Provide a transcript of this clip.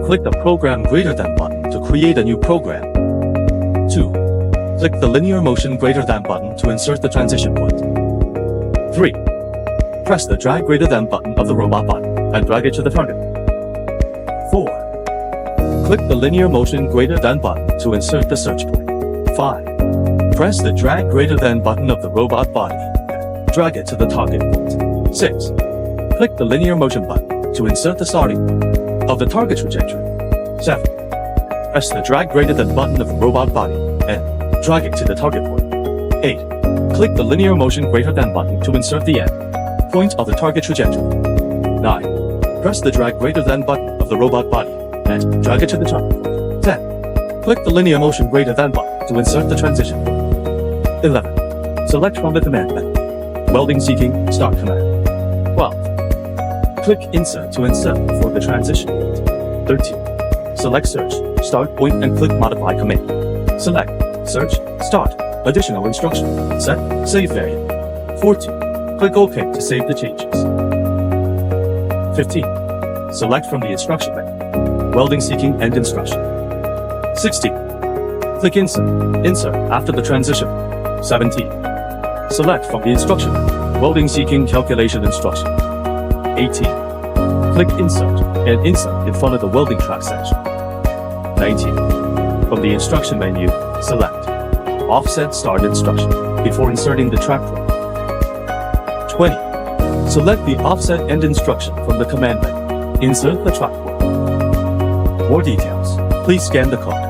Click the Program Greater Than button to create a new program. 2. Click the Linear Motion Greater Than button to insert the transition point. 3. Press the Drag Greater Than button of the robot body and drag it to the target. 4. Click the Linear Motion Greater Than button to insert the search point. 5. Press the Drag Greater Than button of the robot body and drag it to the target point. 6. Click the Linear Motion button to insert the starting point of the target trajectory. 7. Press the Drag Greater Than button of the robot body and drag it to the target point. 8. Click the Linear Motion Greater Than button to insert the end point of the target trajectory. 9. Press the Drag Greater Than button of the robot body and drag it to the target point. 10. Click the Linear Motion Greater Than button to insert the transition point. 11. Select from the command menu. Welding seeking, start command. 12. Click Insert to insert for the transition point. 13. Select Search, Start Point and click Modify command. Select Search, Start, Additional Instruction, Set, Save Variant. 14. Click OK to save the changes. 15. Select from the instruction menu. Welding seeking End Instruction. 16. Click Insert after the transition. 17. Select from the instruction menu. Welding seeking Calculation Instruction. 18. Click Insert and insert in front of the welding track section. 19. From the instruction menu, select Offset Start Instruction before inserting the track point. 20. Select the Offset End Instruction from the command menu. Insert the track point. For more details, please scan the code.